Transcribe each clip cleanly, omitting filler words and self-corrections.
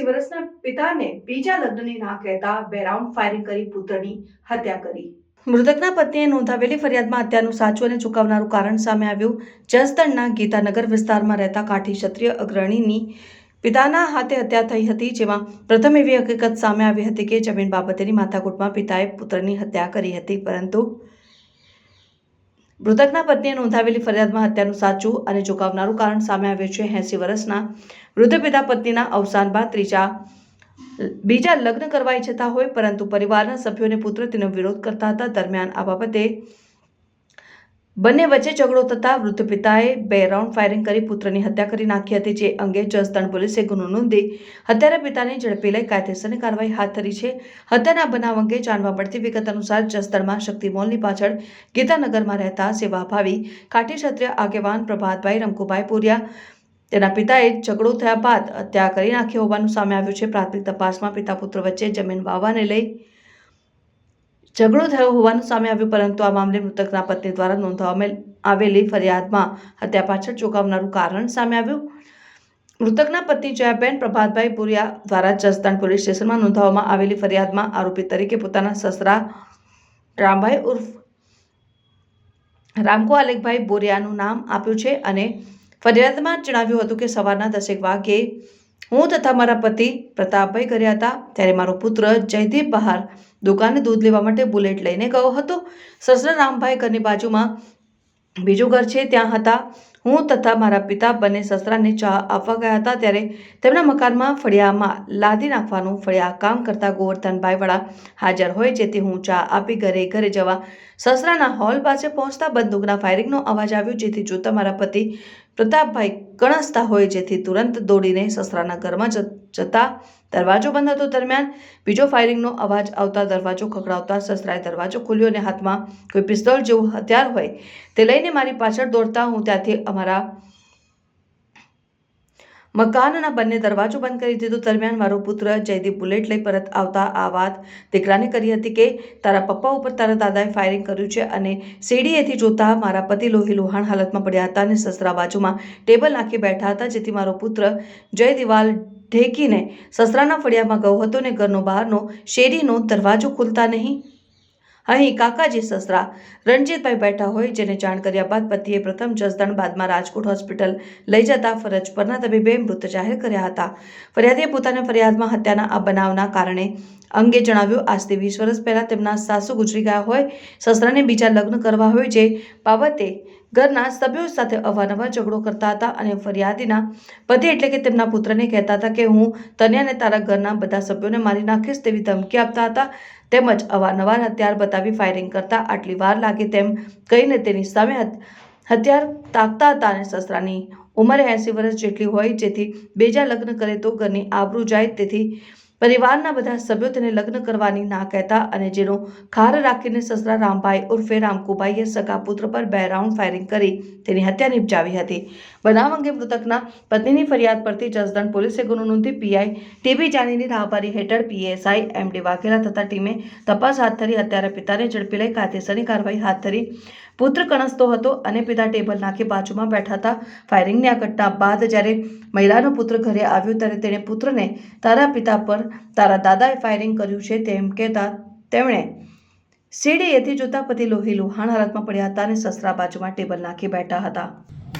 વર્ષના પિતાને બીજા લગ્નની ના કહેતા 2 રાઉન્ડ ફાયરિંગ કરી પુત્રની હત્યા કરી। મૃતકના પત્નીએ નોંધાવેલી ફરિયાદમાં હત્યાનું સાચું અને ચૂકવનારું કારણ સામે આવ્યું। જસદણના ગીતાનગર વિસ્તારમાં રહેતા કાઠી ક્ષત્રિય અગ્રણીની પિતાના હાથે હત્યા થઈ હતી, જેમાં પ્રથમ એવી હકીકત સામે આવી હતી કે જમીન બાબતેની માથાકૂટમાં પિતાએ પુત્રની હત્યા કરી હતી, પરંતુ મૃતકના પત્નીએ નોંધાવેલી ફરિયાદમાં હત્યાનું સાચું અને ચૂકવનારું કારણ સામે આવ્યું છે। 80 વર્ષના વૃદ્ધ પિતા પત્નીના અવસાન બાદ બીજા લગ્ન કરવા ઈચ્છતા હોય, પરંતુ પરિવારના સભ્યોને પુત્ર તેનો વિરોધ કરતા હતા। દરમિયાન આ બાબતે બંને વચ્ચે ઝઘડો થતા વૃદ્ધ પિતાએ 2 રાઉન્ડ ફાયરિંગ કરી પુત્રની હત્યા કરી નાખી હતી, જે અંગે જસદણ પોલીસે ગુનો નોંધી હત્યારા પિતાને ઝડપી લઈ કાયદેસરની કાર્યવાહી હાથ ધરી છે। હત્યાના બનાવ અંગે જાણવા મળતી વિગત અનુસાર જસદણમાં શક્તિ મોલની પાછળ ગીતાનગરમાં રહેતા સેવાભાવી કાઠી ક્ષત્રિય આગેવાન પ્રભાતભાઈ રમકુભાઈ પુરિયા તેના પિતાએ ઝઘડો થયા બાદ હત્યા કરી નાખી હોવાનું સામે આવ્યું છે। પ્રાથમિક તપાસમાં પિતા પુત્ર વચ્ચે જમીન વાવવાને લઈ ઝઘડો થયો હોવાનું સામે આવ્યું, પરંતુ આ મામલે મૃતકના પત્ની દ્વારા નોંધવામાં આવેલી ફરિયાદમાં હત્યા પાછળ ચોંકાવનારું કારણ સામે આવ્યું। મૃતકના પત્ની જયાબેન પ્રભાતભાઈ પુરિયા દ્વારા જસદણ પોલીસ સ્ટેશનમાં નોંધવામાં આવેલી ફરિયાદમાં આરોપી તરીકે પોતાના સસરા રામભાઈ ઉર્ફ રામકો આલેખભાઈ બોરિયાનું નામ આપ્યું છે અને ફરિયાદમાં જણાવ્યું હતું કે સવારના 10 વાગ્યે હું તથા મારા પતિ પ્રતાપભાઈ ઘરે હતા, ત્યારે મારો પુત્ર જયદીપ બહાર દુકાને દૂધ લેવા માટે બુલેટ લઈને ગયો હતો। સસરા રામભાઈ ઘરની બાજુમાં બીજું ઘર છે, ત્યાં હતા। હું તથા મારા પિતા બંને સસરાને ચા આપવા ગયા હતા, ત્યારે તેમના મકાનમાં ફળિયામાં લાદી નાખવાનું ફળિયા કામ કરતા ગોવર્ધનભાઈ વાળા હાજર હોય, જેથી હું ચા આપી ઘરે જવા સસરાના હોલ પાસે પહોંચતા બંદૂકના ફાયરિંગનો અવાજ આવ્યો, જેથી જોતા મારા પતિ પ્રતાપભાઈ કણસતા હોય, જેથી તુરંત દોડીને સસરાના ઘરમાં જતા દરવાજો બંધ હતો। દરમિયાન બીજો ફાયરિંગનો અવાજ આવતા દરવાજો ખખડાવતા સસરાએ દરવાજો ખોલ્યો અને હાથમાં કોઈ પિસ્તોલ જેવું હથિયાર હોય તે લઈને મારી પાછળ દોડતા હું ત્યાંથી અમારા મકાનના બંને દરવાજો બંધ કરી દીધો। દરમિયાન મારો પુત્ર જયદીપ બુલેટ લઈ પરત આવતા આ વાત દીકરાને કરી હતી કે તારા પપ્પા ઉપર તારા દાદાએ ફાયરિંગ કર્યું છે, અને સીડીએથી જોતા મારા પતિ લોહી લુહાણ હાલતમાં પડ્યા હતા અને સસરા બાજુમાં ટેબલ નાખી બેઠા હતા, જેથી મારો પુત્ર જય દિવાલ ઢેકીને સસરાના ફળિયામાં ગયો હતો અને ઘરનો બહારનો શેરીનો દરવાજો ખુલતા નહીં અહીં કાકાજી સસરા રણજીતભાઈ બેઠા હોય, જેને જાણ કર્યા બાદ પતિએ પ્રથમ જસદણ બાદમાં રાજકોટ હોસ્પિટલ લઈ જતા ફરજ પરના તબીબે મૃત જાહેર કર્યા હતા। ફરિયાદીએ પોતાના ફરિયાદમાં હત્યાના આ બનાવના કારણે અંગે જણાવ્યું। આજથી 20 વર્ષ પહેલા તેમના સાસુ ગુજરી ગયા હોય, સસરાને બીજા લગ્ન કરવા હોય, જે બાબતે ઘરના સભ્યો સાથે અવારનવાર ઝઘડો કરતા હતા અને ફરિયાદીના પતિ એટલે કે તેમના પુત્રને કહેતા હતા કે હું તને અને તારા ઘરના બધા સભ્યોને મારી નાખીશ તેવી ધમકી આપતા હતા, તેમજ અવારનવાર હથિયાર બતાવી ફાયરિંગ કરતા આટલી વાર લાગે તેમ કહીને તેની સામે હથિયાર તાકતા હતા અને સસરાની ઉંમર 80 વર્ષ જેટલી હોય, જેથી બીજા લગ્ન કરે તો ઘરની આબરૂ જાય, તેથી પરિવારના બધા સભ્યો તેને લગ્ન કરવાની ના કહેતા અને જેનો ખાર રાખીને સસરા રામભાઈ ઉર્ફે રામકુભાઈએ સગા પુત્ર પર 2 રાઉન્ડ ફાયરિંગ કરી તેની હત્યા નિપજાવી હતી। બનાવ અંગે મૃતકના પત્નીની ફરિયાદ પરથી જસદણ પોલીસે ગુનો નોંધી પીઆઈ ટીબી જાનીની રાહબરી હેઠળ પીએસઆઈ એમડી વાઘેલા તથા ટીમે તપાસ હાથ ધરી હત્યારા પિતાને ઝડપી લઈ કાયદેસરની કાર્યવાહી હાથ ધરી। પુત્ર કણસતો હતો અને પિતા ટેબલ નાખી બાજુમાં બેઠા હતા। ફાયરિંગની આ ઘટના બાદ જ્યારે મહિલાનો પુત્ર ઘરે આવ્યો, ત્યારે તેણે પુત્રને તારા પિતા પર તારા દાદાએ ફાયરિંગ કર્યું છે તેમ કહેતા તેમણે સીડીએથી જોતા પતિ લોહી લુહાણ હાલતમાં પડ્યા હતા અને સસરા બાજુમાં ટેબલ નાખી બેઠા હતા।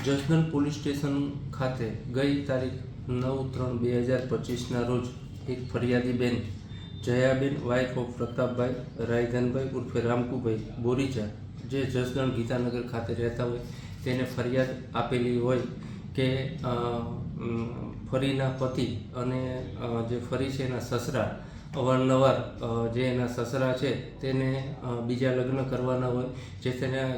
જસદણ પોલીસ સ્ટેશન ખાતે ગઈ તારીખ 9/3/2025ના રોજ એક ફરિયાદી બેન જયાબેન વાઇફ ઓફ પ્રતાપભાઈ રાયધનભાઈ ઉર્ફે રામકુભાઈ બોરીચા, જે જસદણ ગીતાનગર ખાતે રહેતા હોય, તેને ફરિયાદ આપેલી હોય કે ફરીના પતિ અને જે ફરી છે એના સસરા અવારનવાર જે એના સસરા છે તેને બીજા લગ્ન કરવાના હોય,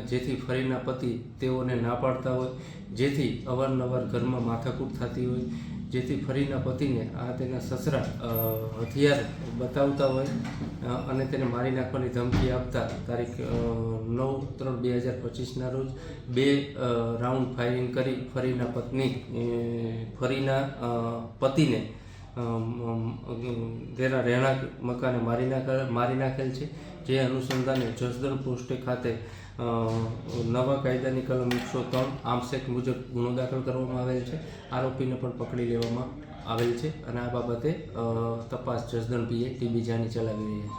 જેથી ફરીના પતિ તેઓને ના પાડતા હોય, જેથી અવારનવાર ઘરમાં માથાકૂટ થતી હોય, જેથી ફરીના પતિને આ તેના સસરા હથિયાર બતાવતા હોય અને તેને મારી નાખવાની ધમકી આપતા તારીખ 9/3/2025ના રોજ 2 રાઉન્ડ ફાયરિંગ કરી ફરીના પતિને તેના રહેણાંક મકાને મારી નાખેલ છે। જે અનુસંધાને જસદણ પોસ્ટે ખાતે નવા કાયદાની કલમ 103 આર્મ્સ એક્ટ મુજબ ગુનો દાખલ કરવામાં આવેલ છે। આરોપીને પણ પકડી લેવામાં આવેલ છે અને આ બાબતે તપાસ જસદણ પીએ ટી બીજાની ચલાવી રહ્યા છે.